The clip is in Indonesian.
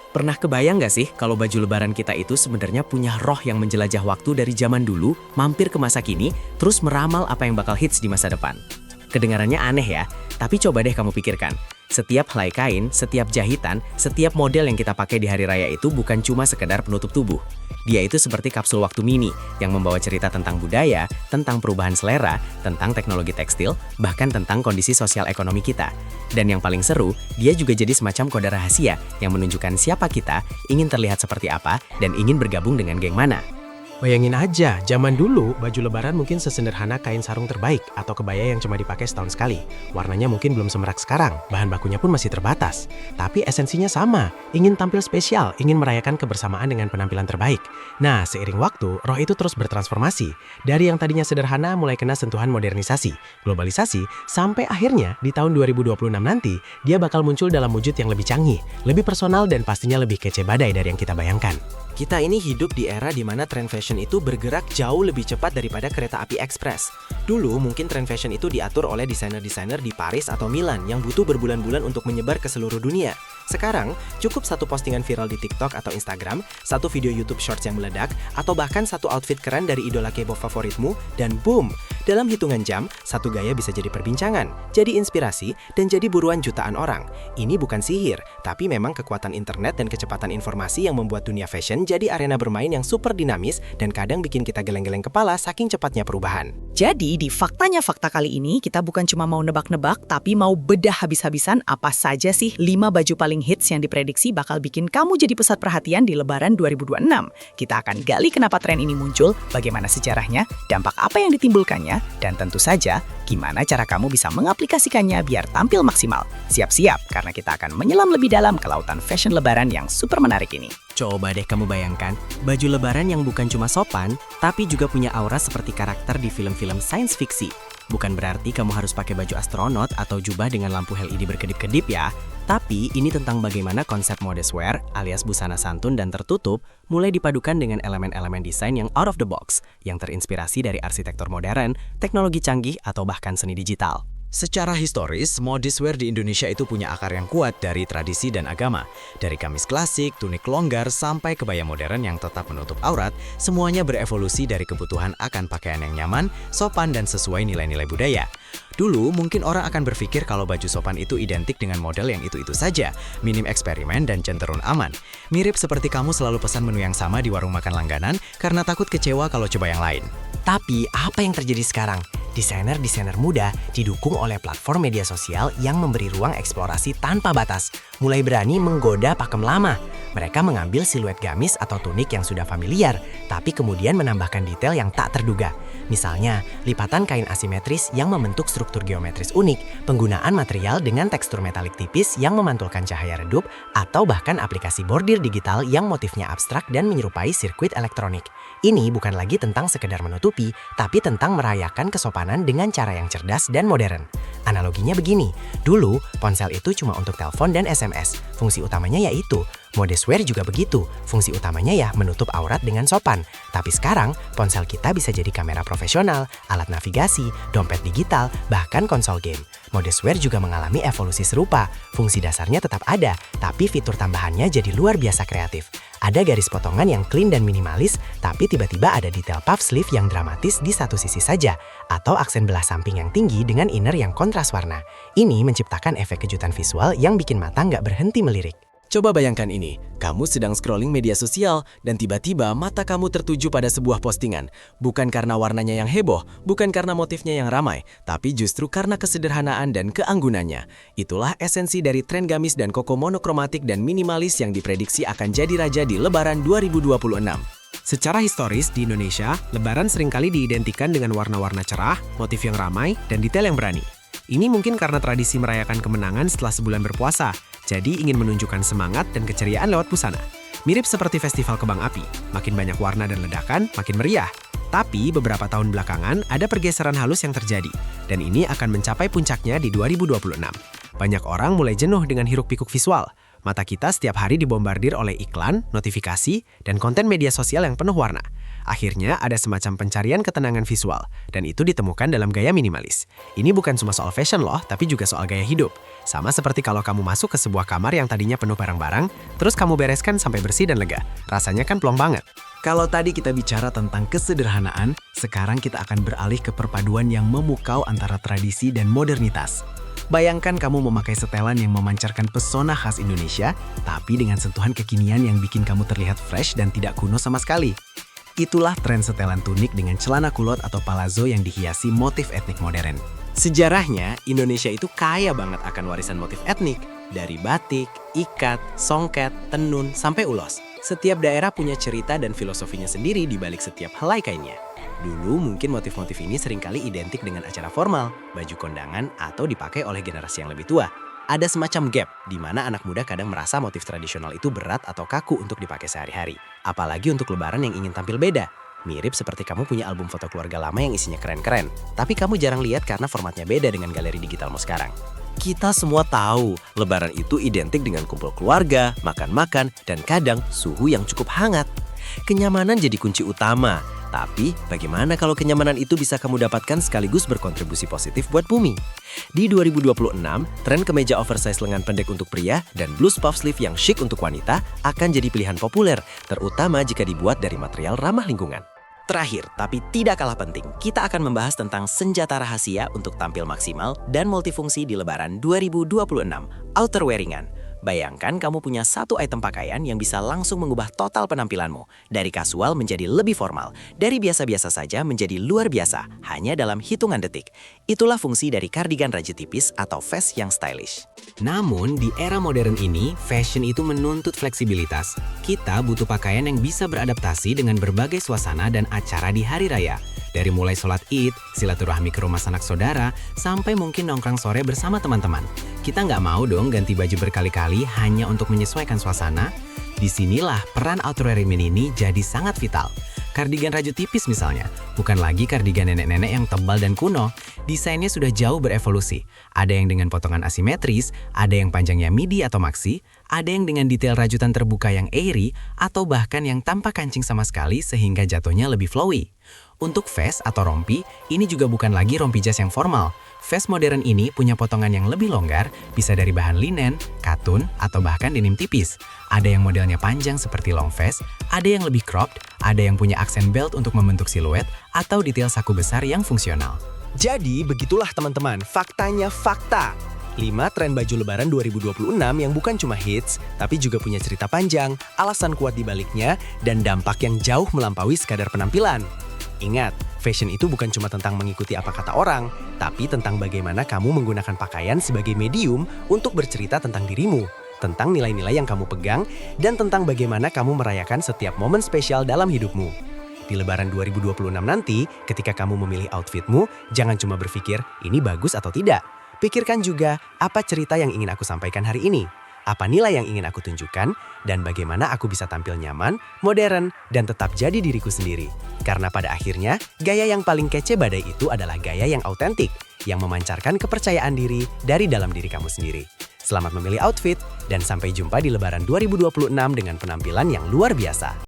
Pernah kebayang nggak sih kalau baju lebaran kita itu sebenarnya punya roh yang menjelajah waktu dari zaman dulu, mampir ke masa kini, terus meramal apa yang bakal hits di masa depan? Kedengarannya aneh ya, tapi coba deh kamu pikirkan. Setiap helai kain, setiap jahitan, setiap model yang kita pakai di hari raya itu bukan cuma sekedar penutup tubuh. Dia itu seperti kapsul waktu mini yang membawa cerita tentang budaya, tentang perubahan selera, tentang teknologi tekstil, bahkan tentang kondisi sosial ekonomi kita. Dan yang paling seru, dia juga jadi semacam kode rahasia yang menunjukkan siapa kita, ingin terlihat seperti apa, dan ingin bergabung dengan geng mana. Bayangin aja, zaman dulu baju lebaran mungkin sesederhana kain sarung terbaik atau kebaya yang cuma dipakai setahun sekali. Warnanya mungkin belum semerak sekarang, bahan bakunya pun masih terbatas. Tapi esensinya sama, ingin tampil spesial, ingin merayakan kebersamaan dengan penampilan terbaik. Nah, seiring waktu, roh itu terus bertransformasi. Dari yang tadinya sederhana mulai kena sentuhan modernisasi, globalisasi, sampai akhirnya di tahun 2026 nanti, dia bakal muncul dalam wujud yang lebih canggih, lebih personal dan pastinya lebih kece badai dari yang kita bayangkan. Kita ini hidup di era di mana tren fashion itu bergerak jauh lebih cepat daripada kereta api ekspres. Dulu mungkin tren fashion itu diatur oleh desainer-desainer di Paris atau Milan yang butuh berbulan-bulan untuk menyebar ke seluruh dunia. Sekarang, cukup satu postingan viral di TikTok atau Instagram, satu video YouTube Shorts yang meledak, atau bahkan satu outfit keren dari idola K-pop favoritmu, dan boom! Dalam hitungan jam, satu gaya bisa jadi perbincangan, jadi inspirasi, dan jadi buruan jutaan orang. Ini bukan sihir, tapi memang kekuatan internet dan kecepatan informasi yang membuat dunia fashion jadi arena bermain yang super dinamis dan kadang bikin kita geleng-geleng kepala saking cepatnya perubahan. Jadi, di faktanya fakta kali ini, kita bukan cuma mau nebak-nebak, tapi mau bedah habis-habisan apa saja sih 5 baju paling hits yang diprediksi bakal bikin kamu jadi pusat perhatian di Lebaran 2026. Kita akan gali kenapa tren ini muncul, bagaimana sejarahnya, dampak apa yang ditimbulkannya, dan tentu saja, gimana cara kamu bisa mengaplikasikannya biar tampil maksimal. Siap-siap, karena kita akan menyelam lebih dalam ke lautan fashion Lebaran yang super menarik ini. Coba deh kamu bayangkan, baju lebaran yang bukan cuma sopan, tapi juga punya aura seperti karakter di film-film science fiksi. Bukan berarti kamu harus pakai baju astronot atau jubah dengan lampu LED berkedip-kedip ya. Tapi ini tentang bagaimana konsep modest wear alias busana santun dan tertutup mulai dipadukan dengan elemen-elemen desain yang out of the box, yang terinspirasi dari arsitektur modern, teknologi canggih, atau bahkan seni digital. Secara historis, modest wear di Indonesia itu punya akar yang kuat dari tradisi dan agama. Dari kamis klasik, tunik longgar, sampai kebaya modern yang tetap menutup aurat, semuanya berevolusi dari kebutuhan akan pakaian yang nyaman, sopan, dan sesuai nilai-nilai budaya. Dulu, mungkin orang akan berpikir kalau baju sopan itu identik dengan model yang itu-itu saja, minim eksperimen dan cenderung aman. Mirip seperti kamu selalu pesan menu yang sama di warung makan langganan karena takut kecewa kalau coba yang lain. Tapi apa yang terjadi sekarang? Desainer-desainer muda didukung oleh platform media sosial yang memberi ruang eksplorasi tanpa batas, mulai berani menggoda pakem lama. Mereka mengambil siluet gamis atau tunik yang sudah familiar, tapi kemudian menambahkan detail yang tak terduga. Misalnya, lipatan kain asimetris yang membentuk struktur geometris unik, penggunaan material dengan tekstur metalik tipis yang memantulkan cahaya redup, atau bahkan aplikasi bordir digital yang motifnya abstrak dan menyerupai sirkuit elektronik. Ini bukan lagi tentang sekedar menutupi, tapi tentang merayakan kesopanan dengan cara yang cerdas dan modern. Analoginya begini, dulu ponsel itu cuma untuk telepon dan SMS. Fungsi utamanya yaitu modest wear juga begitu, fungsi utamanya ya menutup aurat dengan sopan. Tapi sekarang, ponsel kita bisa jadi kamera profesional, alat navigasi, dompet digital, bahkan konsol game. Modest wear juga mengalami evolusi serupa. Fungsi dasarnya tetap ada, tapi fitur tambahannya jadi luar biasa kreatif. Ada garis potongan yang clean dan minimalis, tapi tiba-tiba ada detail puff sleeve yang dramatis di satu sisi saja, atau aksen belah samping yang tinggi dengan inner yang kontras warna. Ini menciptakan efek kejutan visual yang bikin mata nggak berhenti melirik. Coba bayangkan ini, kamu sedang scrolling media sosial dan tiba-tiba mata kamu tertuju pada sebuah postingan. Bukan karena warnanya yang heboh, bukan karena motifnya yang ramai, tapi justru karena kesederhanaan dan keanggunannya. Itulah esensi dari tren gamis dan koko monokromatik dan minimalis yang diprediksi akan jadi raja di Lebaran 2026. Secara historis di Indonesia, Lebaran seringkali diidentikan dengan warna-warna cerah, motif yang ramai, dan detail yang berani. Ini mungkin karena tradisi merayakan kemenangan setelah sebulan berpuasa, jadi ingin menunjukkan semangat dan keceriaan lewat busana. Mirip seperti festival kembang api, makin banyak warna dan ledakan, makin meriah. Tapi beberapa tahun belakangan ada pergeseran halus yang terjadi, dan ini akan mencapai puncaknya di 2026. Banyak orang mulai jenuh dengan hiruk-pikuk visual. Mata kita setiap hari dibombardir oleh iklan, notifikasi, dan konten media sosial yang penuh warna. Akhirnya ada semacam pencarian ketenangan visual, dan itu ditemukan dalam gaya minimalis. Ini bukan cuma soal fashion loh, tapi juga soal gaya hidup. Sama seperti kalau kamu masuk ke sebuah kamar yang tadinya penuh barang-barang, terus kamu bereskan sampai bersih dan lega. Rasanya kan plong banget. Kalau tadi kita bicara tentang kesederhanaan, sekarang kita akan beralih ke perpaduan yang memukau antara tradisi dan modernitas. Bayangkan kamu memakai setelan yang memancarkan pesona khas Indonesia, tapi dengan sentuhan kekinian yang bikin kamu terlihat fresh dan tidak kuno sama sekali. Itulah tren setelan tunik dengan celana kulot atau palazzo yang dihiasi motif etnik modern. Sejarahnya, Indonesia itu kaya banget akan warisan motif etnik. Dari batik, ikat, songket, tenun, sampai ulos. Setiap daerah punya cerita dan filosofinya sendiri di balik setiap helai kainnya. Dulu mungkin motif-motif ini seringkali identik dengan acara formal, baju kondangan, atau dipakai oleh generasi yang lebih tua. Ada semacam gap di mana anak muda kadang merasa motif tradisional itu berat atau kaku untuk dipakai sehari-hari. Apalagi untuk lebaran yang ingin tampil beda. Mirip seperti kamu punya album foto keluarga lama yang isinya keren-keren, tapi kamu jarang lihat karena formatnya beda dengan galeri digitalmu sekarang. Kita semua tahu, lebaran itu identik dengan kumpul keluarga, makan-makan, dan kadang suhu yang cukup hangat. Kenyamanan jadi kunci utama. Tapi, bagaimana kalau kenyamanan itu bisa kamu dapatkan sekaligus berkontribusi positif buat bumi? Di 2026, tren kemeja oversize lengan pendek untuk pria dan blus puff sleeve yang chic untuk wanita akan jadi pilihan populer, terutama jika dibuat dari material ramah lingkungan. Terakhir, tapi tidak kalah penting, kita akan membahas tentang senjata rahasia untuk tampil maksimal dan multifungsi di Lebaran 2026, outerwear ringan. Bayangkan kamu punya satu item pakaian yang bisa langsung mengubah total penampilanmu. Dari kasual menjadi lebih formal, dari biasa-biasa saja menjadi luar biasa, hanya dalam hitungan detik. Itulah fungsi dari kardigan rajut tipis atau vest yang stylish. Namun, di era modern ini, fashion itu menuntut fleksibilitas. Kita butuh pakaian yang bisa beradaptasi dengan berbagai suasana dan acara di hari raya. Dari mulai sholat Id, silaturahmi ke rumah sanak saudara, sampai mungkin nongkrong sore bersama teman-teman. Kita nggak mau dong ganti baju berkali-kali hanya untuk menyesuaikan suasana. Disinilah peran outerwear ini jadi sangat vital. Kardigan rajut tipis misalnya, bukan lagi kardigan nenek-nenek yang tebal dan kuno. Desainnya sudah jauh berevolusi. Ada yang dengan potongan asimetris, ada yang panjangnya midi atau maxi, ada yang dengan detail rajutan terbuka yang airy, atau bahkan yang tanpa kancing sama sekali sehingga jatuhnya lebih flowy. Untuk vest atau rompi, ini juga bukan lagi rompi jas yang formal. Vest modern ini punya potongan yang lebih longgar, bisa dari bahan linen, katun, atau bahkan denim tipis. Ada yang modelnya panjang seperti long vest, ada yang lebih cropped, ada yang punya aksen belt untuk membentuk siluet, atau detail saku besar yang fungsional. Jadi, begitulah teman-teman, faktanya fakta. 5 tren baju lebaran 2026 yang bukan cuma hits, tapi juga punya cerita panjang, alasan kuat di baliknya, dan dampak yang jauh melampaui sekadar penampilan. Ingat, fashion itu bukan cuma tentang mengikuti apa kata orang, tapi tentang bagaimana kamu menggunakan pakaian sebagai medium untuk bercerita tentang dirimu, tentang nilai-nilai yang kamu pegang, dan tentang bagaimana kamu merayakan setiap momen spesial dalam hidupmu. Di Lebaran 2026 nanti, ketika kamu memilih outfitmu, jangan cuma berpikir, ini bagus atau tidak. Pikirkan juga, apa cerita yang ingin aku sampaikan hari ini? Apa nilai yang ingin aku tunjukkan, dan bagaimana aku bisa tampil nyaman, modern, dan tetap jadi diriku sendiri. Karena pada akhirnya, gaya yang paling kece badai itu adalah gaya yang autentik, yang memancarkan kepercayaan diri dari dalam diri kamu sendiri. Selamat memilih outfit, dan sampai jumpa di Lebaran 2026 dengan penampilan yang luar biasa.